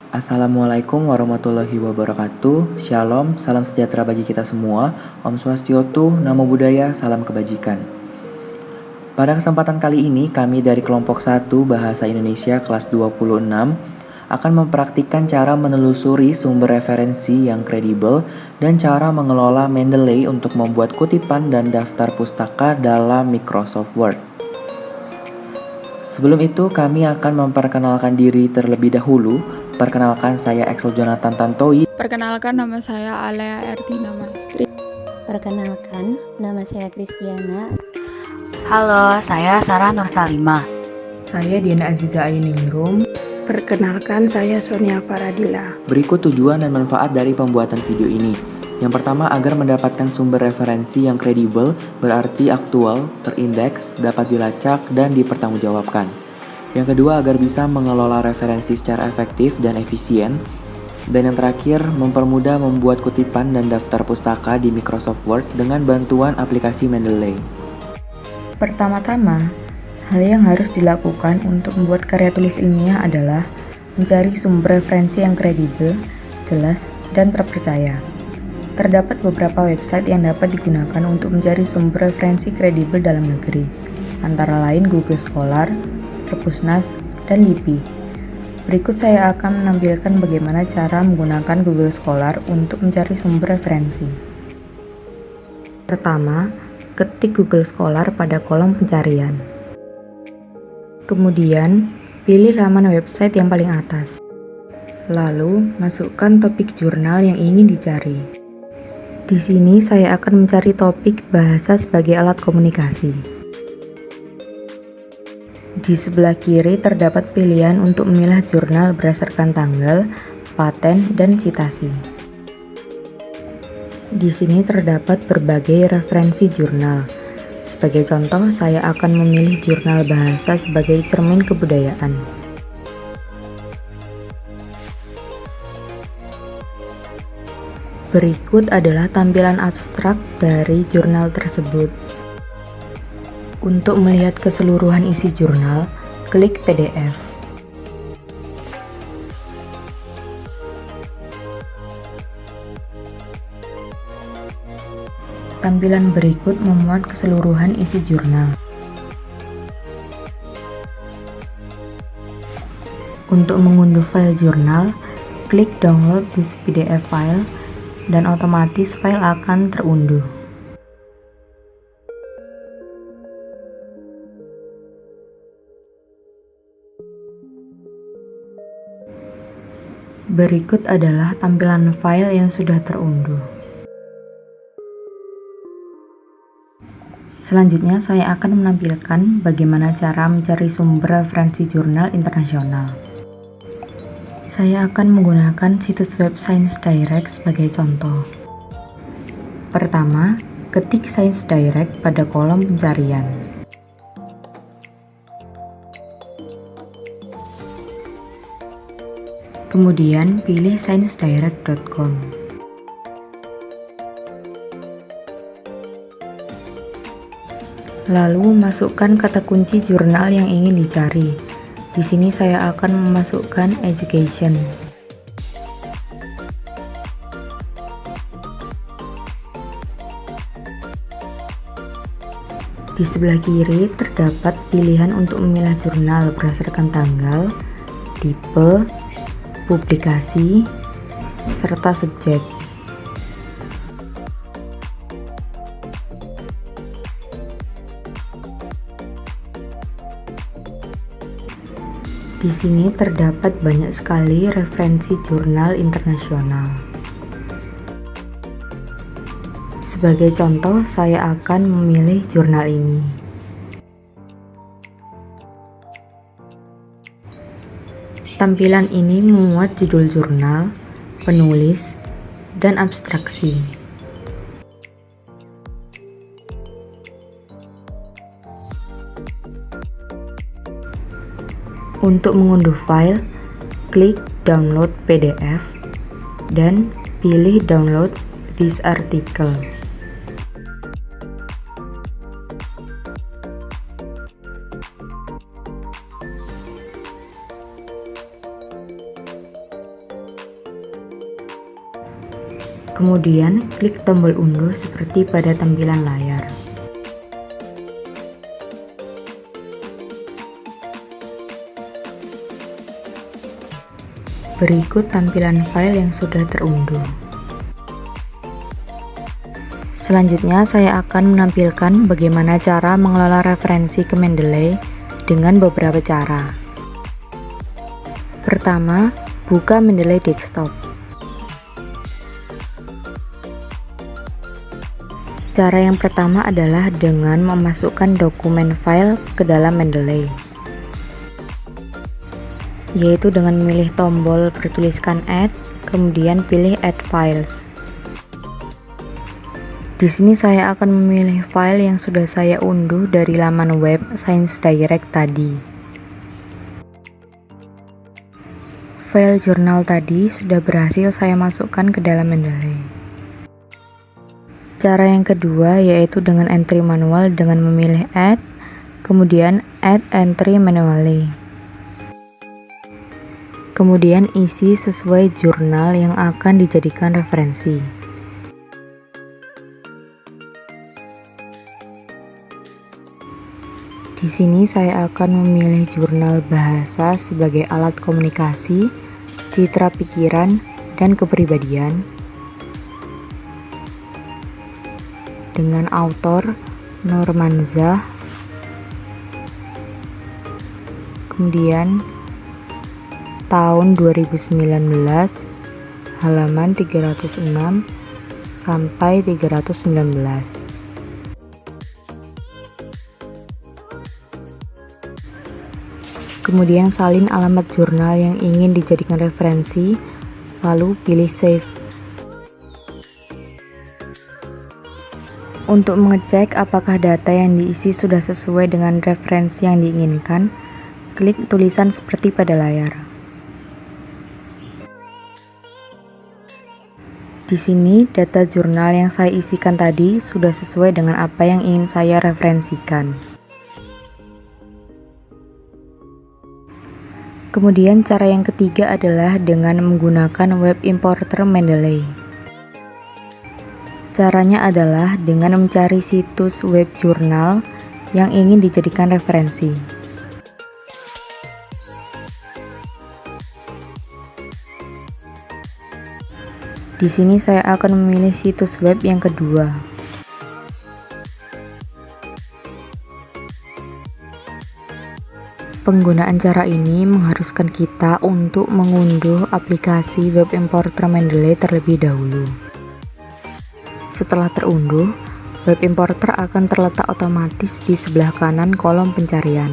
Assalamualaikum warahmatullahi wabarakatuh. Shalom, salam sejahtera bagi kita semua. Om Swastiastu, Namo Buddhaya, salam kebajikan. Pada kesempatan kali ini, kami dari kelompok 1 Bahasa Indonesia kelas 26 akan mempraktikkan cara menelusuri sumber referensi yang kredibel dan cara mengelola Mendeley untuk membuat kutipan dan daftar pustaka dalam Microsoft Word. Sebelum itu, kami akan memperkenalkan diri terlebih dahulu. Perkenalkan, saya Axel Jonathan Tantowi. Perkenalkan, nama saya Alea Erdina Maistri. Perkenalkan, nama saya Kristiana. Halo, saya Sarah Nursalimah. Saya Diana Aziza Ainingrum. Perkenalkan, saya Sonia Faradila. Berikut tujuan dan manfaat dari pembuatan video ini. Yang pertama, agar mendapatkan sumber referensi yang kredibel, berarti aktual, terindeks, dapat dilacak, dan dipertanggungjawabkan. Yang kedua, agar bisa mengelola referensi secara efektif dan efisien. Dan yang terakhir, mempermudah membuat kutipan dan daftar pustaka di Microsoft Word dengan bantuan aplikasi Mendeley. Pertama-tama, hal yang harus dilakukan untuk membuat karya tulis ilmiah adalah mencari sumber referensi yang kredibel, jelas, dan terpercaya. Terdapat beberapa website yang dapat digunakan untuk mencari sumber referensi kredibel dalam negeri, antara lain Google Scholar, Perpusnas, dan LIPI. Berikut saya akan menampilkan bagaimana cara menggunakan Google Scholar untuk mencari sumber referensi. Pertama, ketik Google Scholar pada kolom pencarian. Kemudian, pilih laman website yang paling atas. Lalu, masukkan topik jurnal yang ingin dicari. Di sini saya akan mencari topik bahasa sebagai alat komunikasi. Di sebelah kiri terdapat pilihan untuk memilah jurnal berdasarkan tanggal, paten, dan citasi. Di sini terdapat berbagai referensi jurnal. Sebagai contoh, saya akan memilih jurnal bahasa sebagai cermin kebudayaan. Berikut adalah tampilan abstrak dari jurnal tersebut. Untuk melihat keseluruhan isi jurnal, klik PDF. Tampilan berikut memuat keseluruhan isi jurnal. Untuk mengunduh file jurnal, klik download this PDF file dan otomatis file akan terunduh. Berikut adalah tampilan file yang sudah terunduh. Selanjutnya, saya akan menampilkan bagaimana cara mencari sumber referensi jurnal internasional. Saya akan menggunakan situs web Science Direct sebagai contoh. Pertama, ketik Science Direct pada kolom pencarian. Kemudian pilih sciencedirect.com. Lalu masukkan kata kunci jurnal yang ingin dicari. Di sini saya akan memasukkan education. Di sebelah kiri terdapat pilihan untuk memilah jurnal berdasarkan tanggal, tipe, publikasi, serta subjek. Di sini terdapat banyak sekali referensi jurnal internasional. Sebagai contoh, saya akan memilih jurnal ini. Tampilan ini memuat judul jurnal, penulis, dan abstraksi. Untuk mengunduh file, klik download PDF dan pilih download this article. Kemudian, klik tombol unduh seperti pada tampilan layar. Berikut tampilan file yang sudah terunduh. Selanjutnya, saya akan menampilkan bagaimana cara mengelola referensi ke Mendeley dengan beberapa cara. Pertama, buka Mendeley Desktop. Cara yang pertama adalah dengan memasukkan dokumen file ke dalam Mendeley, yaitu dengan memilih tombol bertuliskan Add, kemudian pilih Add Files. Di sini saya akan memilih file yang sudah saya unduh dari laman web Science Direct tadi. File jurnal tadi sudah berhasil saya masukkan ke dalam Mendeley. Cara yang kedua yaitu dengan entry manual dengan memilih Add, kemudian Add Entry Manually. Kemudian isi sesuai jurnal yang akan dijadikan referensi. Di sini saya akan memilih jurnal bahasa sebagai alat komunikasi, citra pikiran, dan kepribadian. Dengan autor Nurmanzah. Kemudian tahun 2019, halaman 306 sampai 319. Kemudian salin alamat jurnal yang ingin dijadikan referensi, lalu pilih Save. Untuk mengecek apakah data yang diisi sudah sesuai dengan referensi yang diinginkan, klik tulisan seperti pada layar. Di sini, data jurnal yang saya isikan tadi sudah sesuai dengan apa yang ingin saya referensikan. Kemudian cara yang ketiga adalah dengan menggunakan web importer Mendeley. Caranya adalah dengan mencari situs web jurnal yang ingin dijadikan referensi. Di sini saya akan memilih situs web yang kedua. Penggunaan cara ini mengharuskan kita untuk mengunduh aplikasi web importer Mendeley terlebih dahulu. Setelah terunduh, web importer akan terletak otomatis di sebelah kanan kolom pencarian.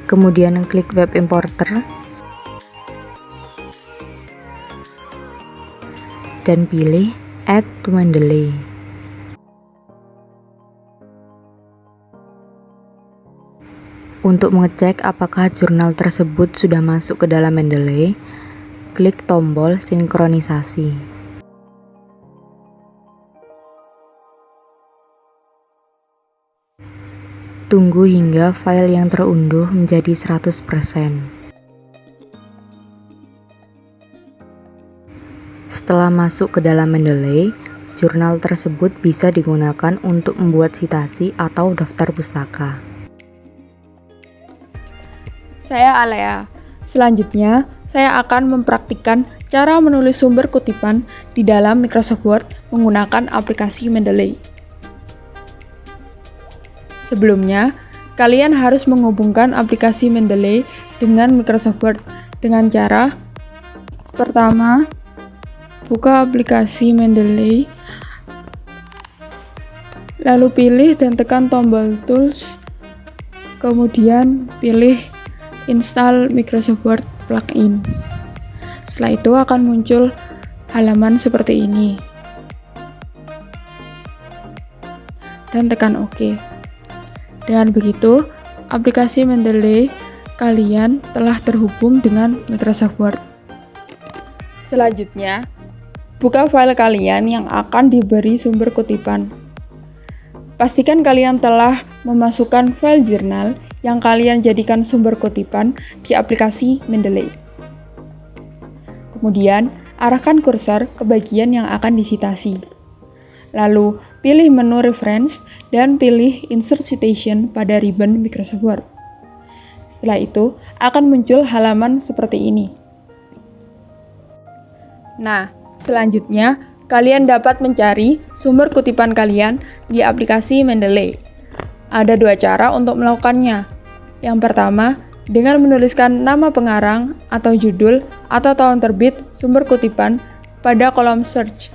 Kemudian klik web importer dan pilih Add to Mendeley. Untuk mengecek apakah jurnal tersebut sudah masuk ke dalam Mendeley, klik tombol sinkronisasi. Tunggu hingga file yang terunduh menjadi 100%. Setelah masuk ke dalam Mendeley, jurnal tersebut bisa digunakan untuk membuat citasi atau daftar pustaka. Saya Alea. Selanjutnya, saya akan mempraktikkan cara menulis sumber kutipan di dalam Microsoft Word menggunakan aplikasi Mendeley. Sebelumnya, kalian harus menghubungkan aplikasi Mendeley dengan Microsoft Word dengan cara: pertama, buka aplikasi Mendeley, lalu pilih dan tekan tombol Tools, kemudian pilih Install Microsoft Word Plugin. Setelah itu akan muncul halaman seperti ini. Dan tekan OK. Dengan begitu, aplikasi Mendeley kalian telah terhubung dengan Microsoft Word. Selanjutnya, buka file kalian yang akan diberi sumber kutipan. Pastikan kalian telah memasukkan file jurnal yang kalian jadikan sumber kutipan di aplikasi Mendeley. Kemudian, arahkan kursor ke bagian yang akan disitasi. Lalu, pilih menu Reference dan pilih Insert Citation pada ribbon Microsoft Word. Setelah itu, akan muncul halaman seperti ini. Nah, selanjutnya, kalian dapat mencari sumber kutipan kalian di aplikasi Mendeley. Ada 2 cara untuk melakukannya. Yang pertama, dengan menuliskan nama pengarang atau judul atau tahun terbit sumber kutipan pada kolom search.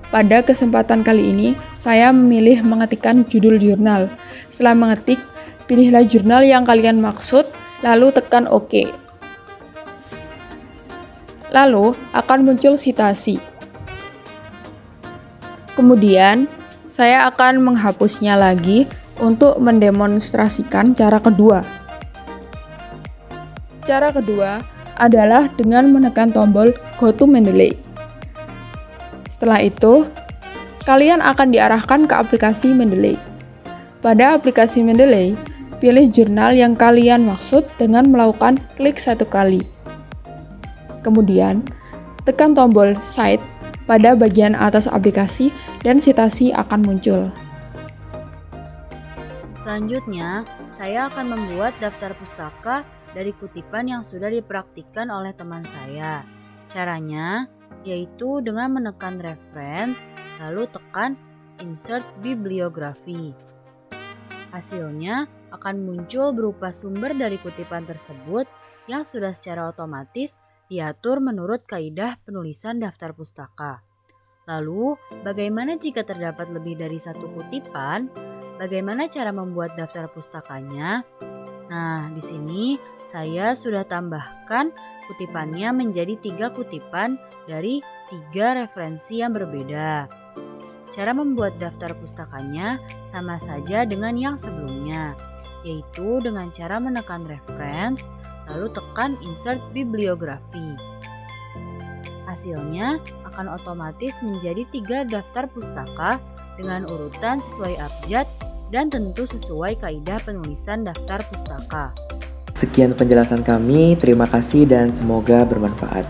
Pada kesempatan kali ini, saya memilih mengetikkan judul jurnal. Setelah mengetik, pilihlah jurnal yang kalian maksud, lalu tekan OK. Lalu akan muncul sitasi. Kemudian, saya akan menghapusnya lagi untuk mendemonstrasikan cara kedua. Cara kedua adalah dengan menekan tombol Go to Mendeley. Setelah itu, kalian akan diarahkan ke aplikasi Mendeley. Pada aplikasi Mendeley, pilih jurnal yang kalian maksud dengan melakukan klik 1 kali. Kemudian, tekan tombol Cite pada bagian atas aplikasi dan sitasi akan muncul. Selanjutnya, saya akan membuat daftar pustaka dari kutipan yang sudah dipraktikkan oleh teman saya. Caranya yaitu dengan menekan reference, lalu tekan insert bibliografi. Hasilnya akan muncul berupa sumber dari kutipan tersebut yang sudah secara otomatis diatur menurut kaidah penulisan daftar pustaka. Lalu, bagaimana jika terdapat lebih dari 1 kutipan? Bagaimana cara membuat daftar pustakanya? Nah, di sini saya sudah tambahkan kutipannya menjadi 3 kutipan dari 3 referensi yang berbeda. Cara membuat daftar pustakanya sama saja dengan yang sebelumnya, yaitu dengan cara menekan reference, lalu tekan insert bibliografi. Hasilnya akan otomatis menjadi 3 daftar pustaka dengan urutan sesuai abjad dan tentu sesuai kaidah penulisan daftar pustaka. Sekian penjelasan kami, terima kasih dan semoga bermanfaat.